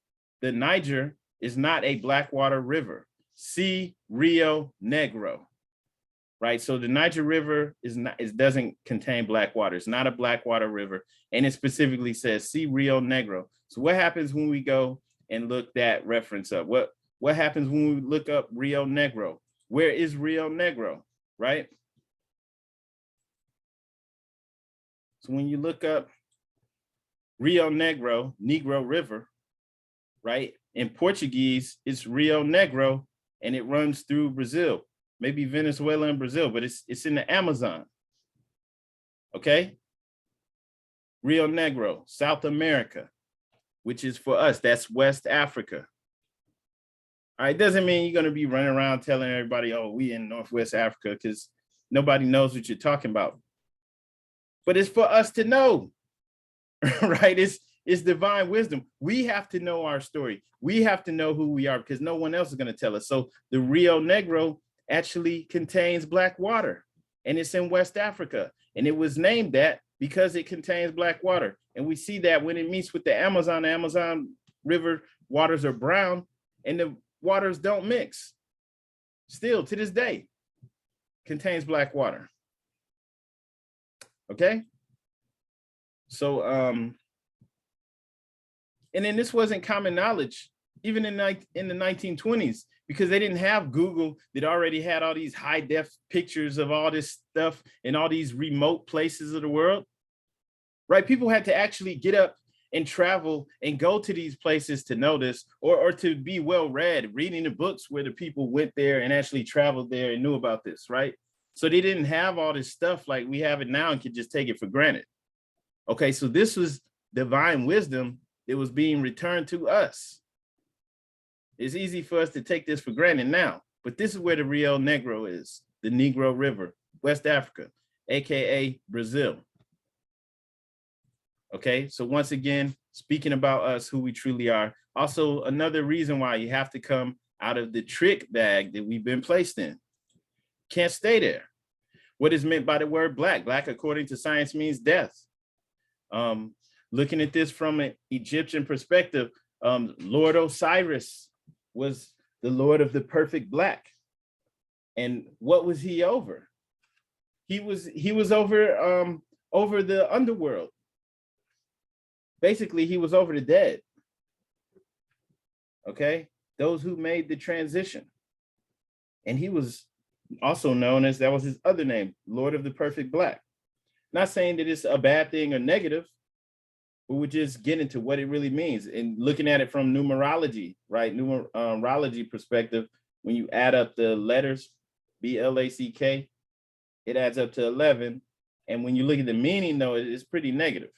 the Niger is not a black water river. See Rio Negro, right? So the Niger River doesn't contain black water. It's not a black water river, and it specifically says see Rio Negro. So what happens when we go and look that reference up? What happens when we look up Rio Negro? Where is Rio Negro, right? So when you look up Rio Negro, Negro River, right? In Portuguese, it's Rio Negro, and it runs through Brazil, maybe Venezuela and Brazil, but it's in the Amazon, okay? Rio Negro, South America, which is for us, that's West Africa. All right, doesn't mean you're gonna be running around telling everybody, oh, we in Northwest Africa, because nobody knows what you're talking about. But it's for us to know, right? It's divine wisdom. We have to know our story. We have to know who we are because no one else is going to tell us. So the Rio Negro actually contains black water, and it's in West Africa. And it was named that because it contains black water. And we see that when it meets with the Amazon River waters are brown and the waters don't mix. Still to this day, contains black water. Okay. So, and then this wasn't common knowledge, even in the 1920s, because they didn't have Google that already had all these high def pictures of all this stuff in all these remote places of the world, right? People had to actually get up and travel and go to these places to know this, or to be well read, reading the books where the people went there and actually traveled there and knew about this, right? So they didn't have all this stuff like we have it now and could just take it for granted. Okay, so this was divine wisdom that was being returned to us. It's easy for us to take this for granted now, but this is where the Rio Negro is, the Negro River, West Africa, AKA Brazil. Okay, so once again, speaking about us, who we truly are. Also, another reason why you have to come out of the trick bag that we've been placed in. Can't stay there. What is meant by the word black? Black, according to science, means death. Looking at this from an Egyptian perspective, Lord Osiris was the Lord of the perfect black. And what was he over? He was over the underworld. Basically, he was over the dead. Okay, those who made the transition. And he was also known as, that was his other name, Lord of the perfect black. Not saying that it's a bad thing or negative, but we just get into what it really means and looking at it from numerology, right? Numerology perspective, when you add up the letters, BLACK, it adds up to 11. And when you look at the meaning, though, it's pretty negative.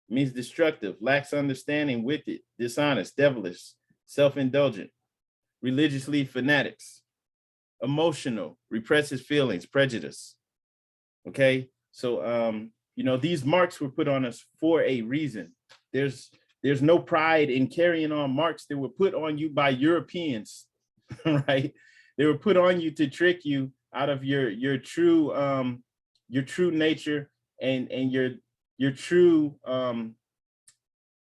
It means destructive, lacks understanding, wicked, dishonest, devilish, self-indulgent, religiously fanatics, emotional, represses feelings, prejudice. Okay, so you know, these marks were put on us for a reason. There's no pride in carrying on marks that were put on you by Europeans, right? They were put on you to trick you out of your true nature and your true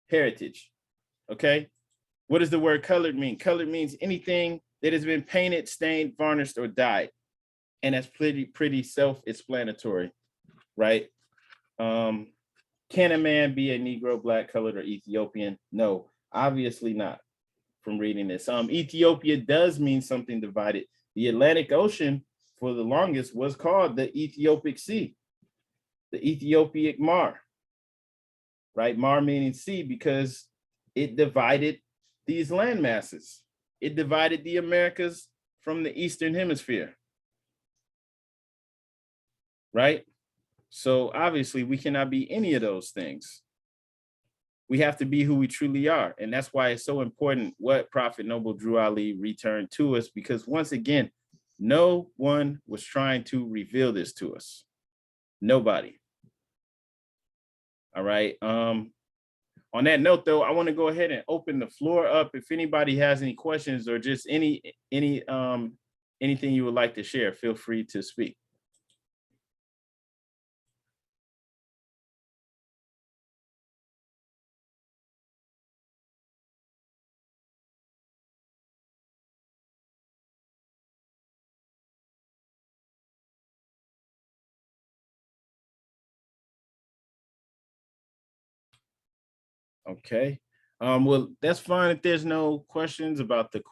heritage. Okay, what does the word colored mean? Colored means anything that has been painted, stained, varnished, or dyed, and that's pretty self-explanatory, right? Can a man be a Negro, black, colored, or Ethiopian? No, obviously not. From reading this, Ethiopia does mean something divided. The Atlantic Ocean, for the longest, was called the Ethiopic Sea, the Ethiopic Mar, right? Mar meaning sea because it divided these land masses. It divided the Americas from the Eastern Hemisphere, right? So obviously we cannot be any of those things. We have to be who we truly are. And that's why it's so important what Prophet Noble Drew Ali returned to us, because once again, no one was trying to reveal this to us. Nobody. All right. On that note, though, I want to go ahead and open the floor up. If anybody has any questions or just anything you would like to share, feel free to speak. Okay. Well, that's fine if there's no questions about the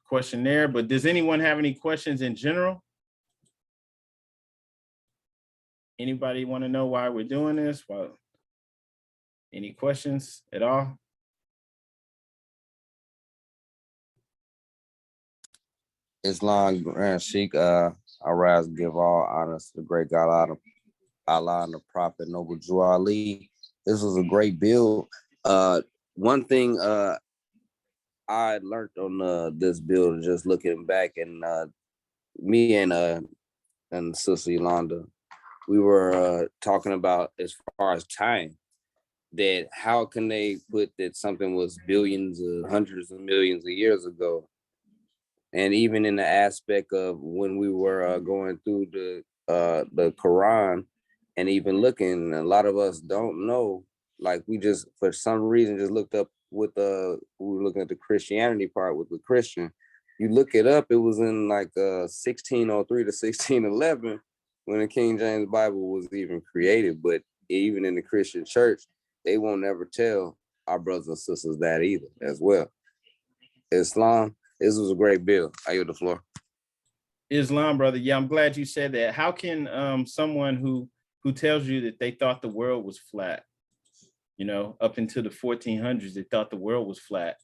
questionnaire, but does anyone have any questions in general? Anybody want to know why we're doing this? Well, Any questions at all? Islam Grand Sheikh, I rise to give all honors to the great God Allah and the Prophet Noble Drew Ali. This was a great build. One thing I learned on this build, just looking back, and me and Sister Yolanda, we were talking about as far as time, that how can they put that something was billions or hundreds of millions of years ago. And even in the aspect of when we were going through the Quran and even looking, a lot of us don't know. Like we just for some reason just looked up with we were looking at the Christianity part with the Christian. You look it up, it was in like 1603 to 1611 when the King James Bible was even created. But even in the Christian church, they won't never tell our brothers and sisters that either as well. Islam, this was a great bill. I yield the floor. Islam, brother. Yeah, I'm glad you said that. How can someone who tells you that they thought the world was flat, you know, up into the 1400s, they thought the world was flat,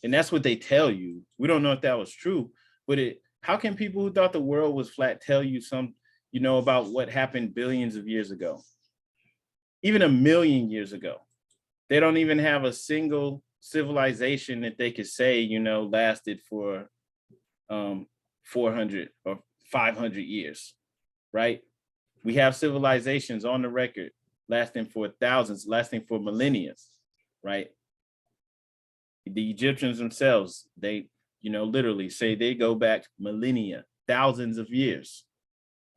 and that's what they tell you. We don't know if that was true, but how can people who thought the world was flat tell you you know, about what happened billions of years ago, even 1,000,000 years ago? They don't even have a single civilization that they could say, you know, lasted for 400 or 500 years, right? We have civilizations on the record lasting for thousands, lasting for millennia, right? The Egyptians themselves, they, you know, literally say they go back millennia, thousands of years,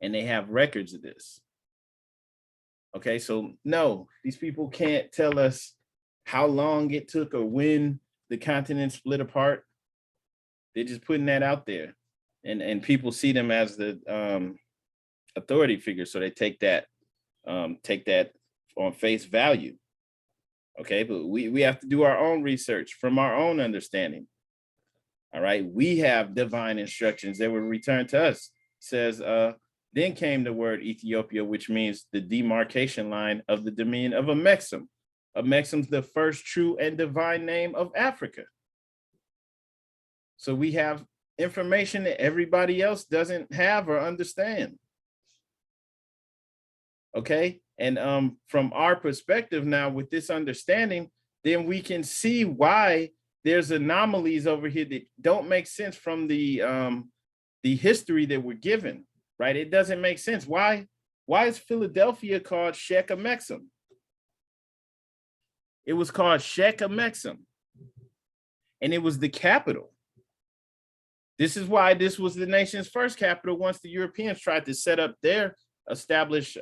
and they have records of this. Okay, so no, these people can't tell us how long it took or when the continent split apart. They're just putting that out there, and people see them as the authority figure, so they take that on face value. Okay, but we have to do our own research from our own understanding. All right, we have divine instructions that were returned to us. It says, then came the word Ethiopia, which means the demarcation line of the dominion of Amexem. Amexem's the first true and divine name of Africa. So we have information that everybody else doesn't have or understand. Okay, and from our perspective now with this understanding, then we can see why there's anomalies over here that don't make sense from the history that we're given, right? It doesn't make sense. Why is Philadelphia called Shek Amexem? It was called Shek Amexem, and it was the capital. This is why this was the nation's first capital once the Europeans tried to set up establish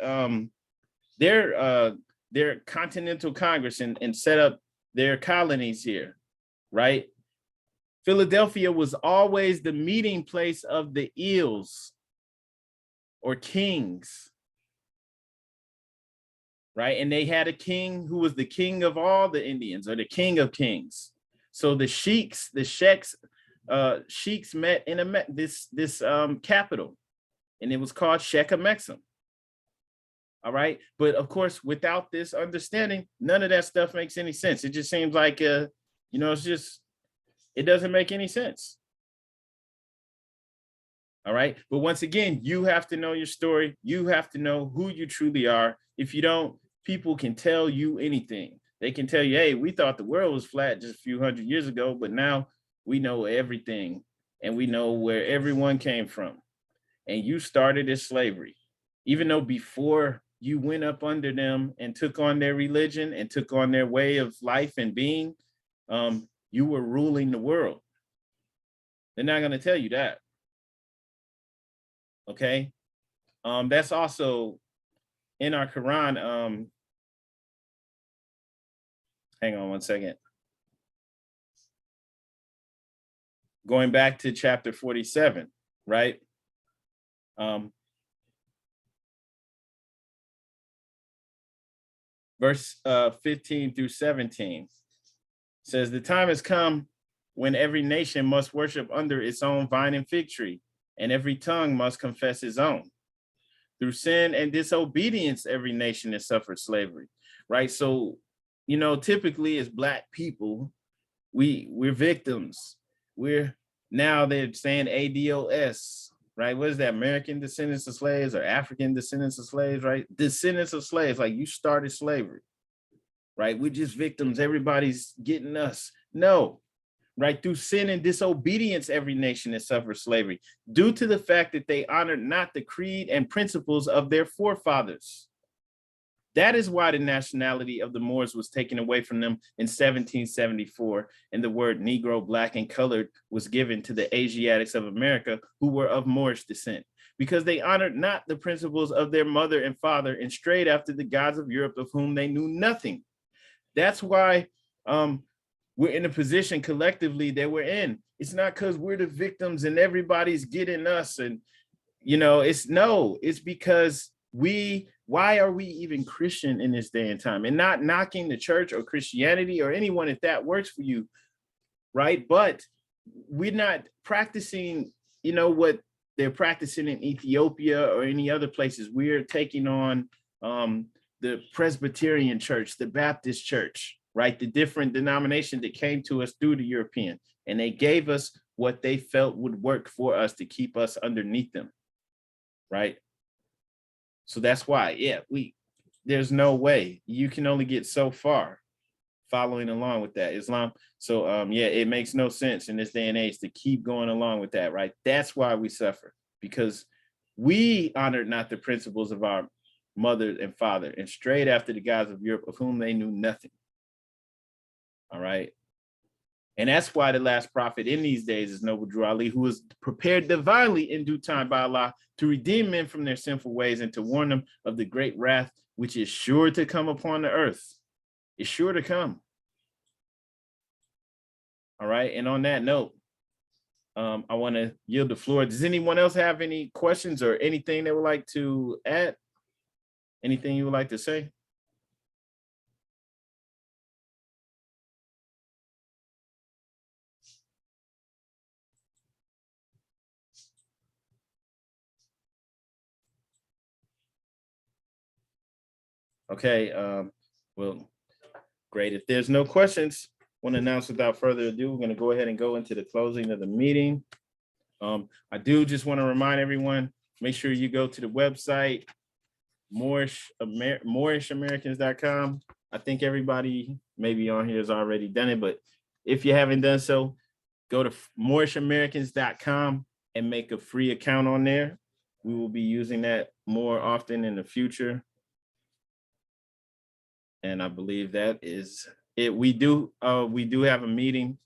their continental Congress and set up their colonies here, right? Philadelphia was always the meeting place of the eels or kings, right? And they had a king who was the king of all the Indians, or the king of kings. So the sheiks met in this capital, and it was called Shek Amexem. All right, but of course, without this understanding, none of that stuff makes any sense. It just seems like you know, it doesn't make any sense. All right, but once again, you have to know your story. You have to know who you truly are. If you don't, people can tell you anything. They can tell you, hey, we thought the world was flat just a few hundred years ago, but now we know everything, and we know where everyone came from. And you started as slavery, even though before you went up under them and took on their religion and took on their way of life and being, you were ruling the world. They're not going to tell you that. Okay. That's also in our Quran. Hang on one second. Going back to chapter 47, right? Verse 15 through 17 says, the time has come when every nation must worship under its own vine and fig tree, and every tongue must confess his own. Through sin and disobedience, every nation has suffered slavery, right? So you know, typically as Black people, we're victims. Now they're saying ADOS, right? What is that? American descendants of slaves or African descendants of slaves, right? Descendants of slaves, like you started slavery, right? We're just victims. Everybody's getting us. No, right? Through sin and disobedience, every nation has suffered slavery due to the fact that they honored not the creed and principles of their forefathers. That is why the nationality of the Moors was taken away from them in 1774, and the word Negro, Black, and colored was given to the Asiatics of America who were of Moorish descent, because they honored not the principles of their mother and father and strayed after the gods of Europe, of whom they knew nothing. That's why we're in the position collectively that we're in. It's not because we're the victims and everybody's getting us, and you know, it's because why are we even Christian in this day and time? And not knocking the church or Christianity or anyone if that works for you, right? But we're not practicing, you know, what they're practicing in Ethiopia or any other places. We're taking on the Presbyterian church, the Baptist church, right? The different denomination that came to us through the European, and they gave us what they felt would work for us to keep us underneath them, right? So that's why, yeah, there's no way. You can only get so far following along with that Islam. So yeah, it makes no sense in this day and age to keep going along with that, right? That's why we suffer, because we honored not the principles of our mother and father and strayed after the gods of Europe, of whom they knew nothing. All right. And that's why the last prophet in these days is Noble Drew Ali, who was prepared divinely in due time by Allah to redeem men from their sinful ways and to warn them of the great wrath, which is sure to come upon the earth. It's sure to come. All right. And on that note, I want to yield the floor. Does anyone else have any questions or anything they would like to add? Anything you would like to say? Okay, well, great. If there's no questions, I want to announce without further ado, we're going to go ahead and go into the closing of the meeting. I do just want to remind everyone, make sure you go to the website, Moorishamericans.com. I think everybody maybe on here has already done it, but if you haven't done so, go to Moorishamericans.com and make a free account on there. We will be using that more often in the future. And I believe that is it. We do have a meeting,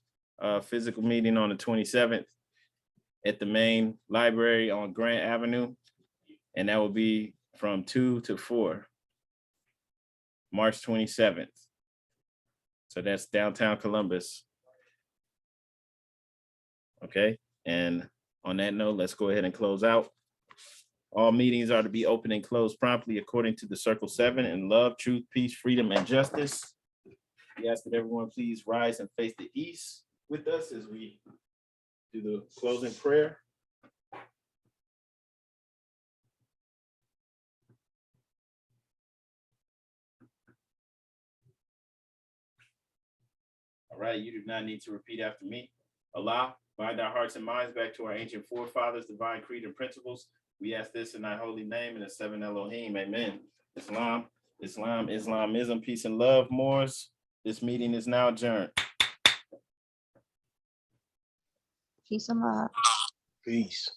physical meeting on the 27th at the main library on Grant Avenue. And that will be from 2 to 4, March 27th. So that's downtown Columbus. Okay. And on that note, let's go ahead and close out. All meetings are to be open and closed promptly according to the Circle 7 in love, truth, peace, freedom, and justice. We ask that everyone please rise and face the east with us as we do the closing prayer. All right, you do not need to repeat after me. Allah, bind our hearts and minds back to our ancient forefathers, divine creed and principles. We ask this in thy holy name and the 7 Elohim. Amen. Islam, Islamism, peace and love, Moors. This meeting is now adjourned. Peace and love. Peace.